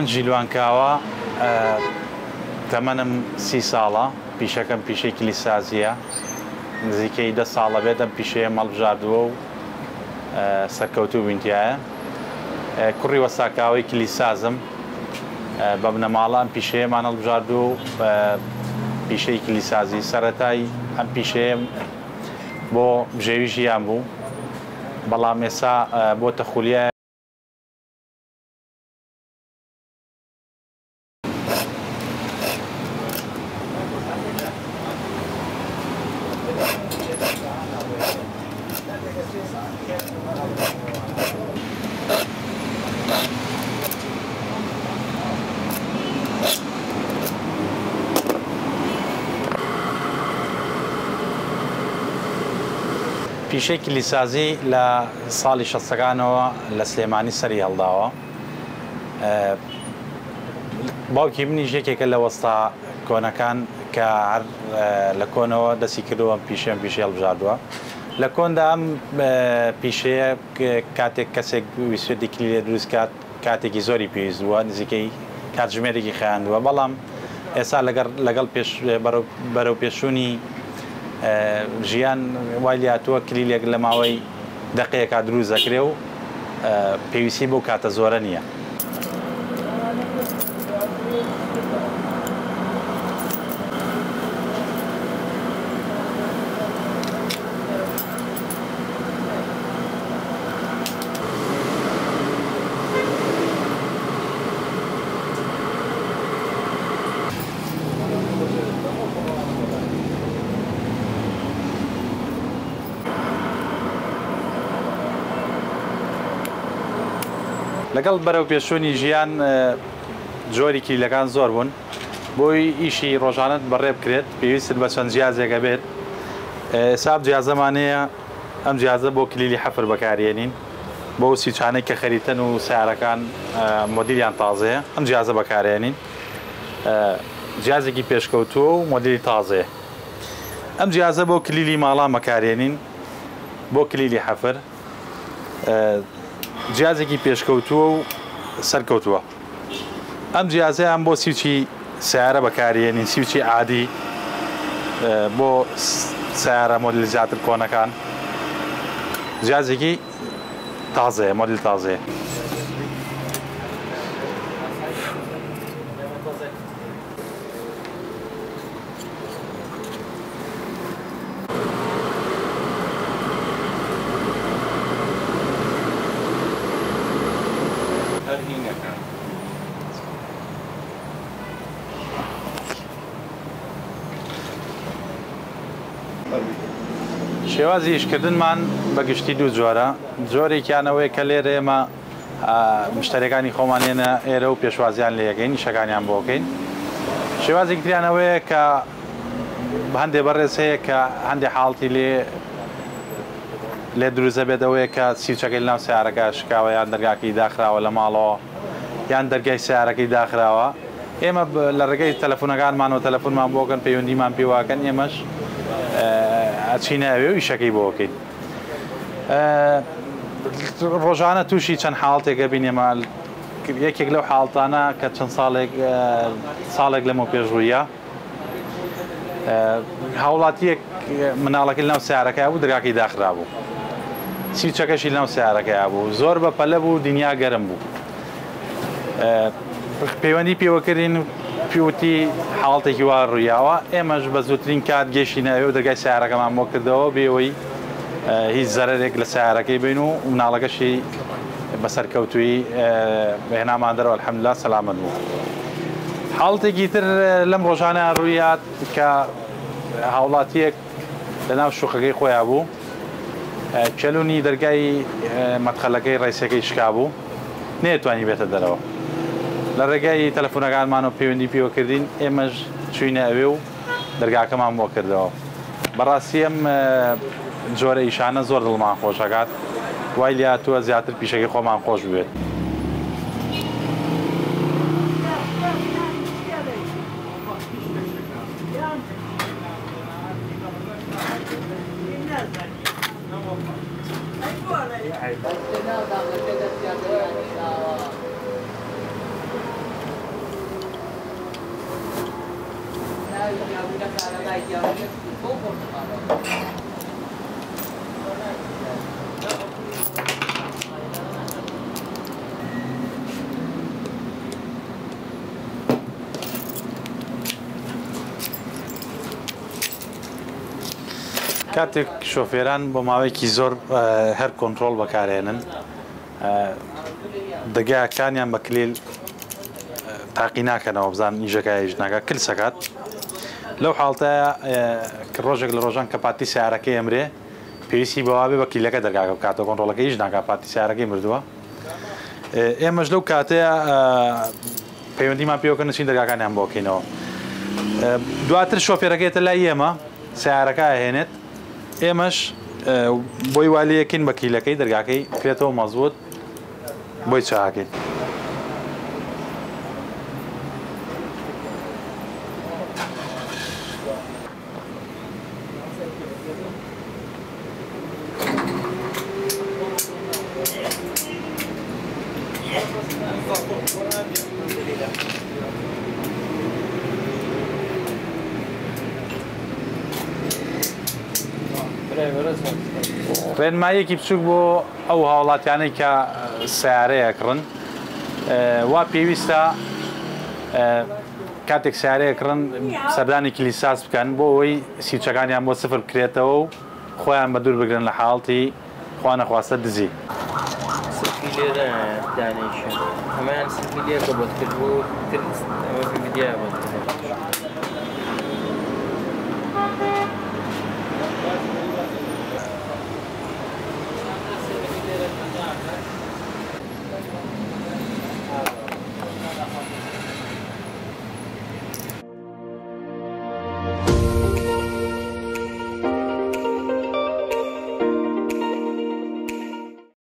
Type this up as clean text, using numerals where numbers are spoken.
من جیلوانکاوە تەمەنم 30 ساڵە پیشەکەم پیشەی کلیلسازیە نزیکەی 10 ساڵە بێت ئەم پیشەیە مەڵبژاردووە و سەرکەوتوو بینتیایە کوڕی وەساکاوەی کلیلسازم بە بنەماڵە ئەم پیشەیەمان هەڵبژاردوو و پیشەی کلیلسازی سەرەتای ئەم پیشەیە بۆ بژێوی ژیان بوو بەڵام ئێستا بۆتە خولیە پیشەی کلیلسازی لە ساڵی 60ەکانەوە لە سلێمانی سەری هەڵداوە باوکی منیش یەکێکە لە وەستا کۆنەکان کە هەر لە کۆنەوە دەستی کردووە پیشەی هەڵبژاردووە لە کۆندا ئەم پیشەیە کاتێک کەسێک ویسێتی کلیلێ دروست کات کاتێکی زۆری پێویست بووە نزیکەی کاتژمێرێکی خەیاندووە بەڵام ئێستا لەگەڵ بەرەو پێشوونی ژیان وای لاتووە کلیلێک لە ماوەی دەقەیەکا دروست دەکرێ و پێویستی بۆ کاتە زۆرە نییە. لەگەڵ بەرەو پێشوونی ژیان جۆری کلیلەکان زۆر بوون بۆی ئیشی ڕۆژانت بەڕێ بکرێت پێویستت بە چەند جیازێکە بێت ئێستا جیازەمانەیە ئەم جیازە بۆ کلیلی حەفر بەکارێنین بۆ سیچانەی کە خەریتەن و سیارەکان مۆدیلیان تازەیە ئەم جیازە بەکارێنین جیازێکی پێشکەوتووە و مۆدیلی تازەیە ئەم جیازە بۆ کلیلی ماڵان بەکارێنین بۆ کلیلی حەفر جیازێکی پێشکەوتووە و سەرکەوتووە ئەم جیازەیان بۆ سیوچی سیارە بەکارێنین سیوچی عادی بۆ سیارە مۆدیلی زیاتر کۆنەکان جیازێکی تازەیە مۆدیل تازەیە شێوازی ئیشکردنمان بەگشتی دوو جۆرە جۆرێکیانەوەی کە لێرە ئێمە مشتەرەکانی خۆمانێنە ئێرە و پێشوازیان لێ یەکەین شەکانیان بۆ بکەین شێوازێکی تریانەوەیە کە هەندێک بەڕێز هەیە کە هەندێک حاڵتی لێ دروزە بێتەوەیە کە سیوچەکەی ناو سیارەکە شکاوە یان دەرگاکەی داخراوە لە ماڵەوە یان دەرگای سیارەکەی داخراوە ئێمە لە ڕێگەی تەلەفۆنەکانمان و تەلەفۆنمان بۆکەن پەیوەندیمان پێواکەن ئێمەش ئەچینە ئەوێ و ئیشەکەی بۆ بکەین ڕۆژانە تووشی چەند حاڵتێکە بینێمە یەکێک لەو حاڵتانە کە چەند ساڵێک لەمە پێشڕوویە هاوڵاتیەک مناڵەکەی لەناو سیارەکە بوو دەرگاکەی داخرا بوو سیوچەکەشی لەناو سیارەکەی بوو زۆر بە پەلە بوو دنیا گەرم بوو پەیوەندی پێوەکردین پیوتی حاڵتێکی وا ڕوویاوە ئێمەش بە زووترین کات گەشتی ناوێ و دەرگای سیارەکەمان بۆ کردەوە بێەوەی هیچ زەرێک لە سیارەکەی بین و مناڵەکەشی بەسەرکەوتووی هێنامان دەرەوە الحەمدوللا سەلامەت بوو حاڵتێکی تر لەم ڕۆژانە ڕوویات کە هاوڵاتیەک لەناو شوقەکەی خۆیان بوو کەلوونی دەرگای مەدخەلەکەی ڕیسەکەی شکا بوو نێتوانی بێتە دەرەوە لە ڕێگای تەلەفۆنەکانمان و پەیوەندی پێوەکردین ئێمەش چوینە ئەوێ و دەرگاکەمان بۆ کردەوە بەڕاستی ئەم جۆرە ئیشانە زۆر دڵمان خۆشەکات وای لاتووە زیاتر پیشەکەی خۆمان خۆش بوێت کاتێک شۆفێران بۆ ماوەیەکی زۆر هەر کۆنتترۆل بەکارێنن دەگایەکانیان بە کلیل تاقی ناکەنەوە بزان ئیژەکایش ناکە کل سەکات لەو حاڵتەیە ڕۆژێک لە ڕۆژان کە پاتی سیارەکەی ئەمرێ پێویستی بەوابێ بە کلیلەکە دەرگاکە بکاتەوە کۆنتترۆلەکە هیچ ناکات پاتی سیارەکەی مردووە ئێمەش لەو کاتەیە پەیوەندیمان پێوەکە نووسین دەرگاکانیان بۆ بکەینەوە دواتر شۆفێرەکەیتە لای ئێمە سیارەکە هێنێت ئێمەش بۆی والیەکەین بە کلیلەکەی دەرگاکەی کرێتەوە مەزبوط بۆی چاکەین ڕێنماییەکی بچووک بۆ ئەو هاوڵاتیانەی کە سیارەیەکڕن وا پێویستە کاتێک سیارەیەکڕن سەردانی کلیلساز بکەن بۆ ئەوەی سیوچەکانیان بۆ سفر بکرێتەوە و خۆیان بە دوور بگرن لە حاڵتی خوا نەخواستە دزی هەمان سیلێکە بۆت کرد بۆ ویدیا بۆ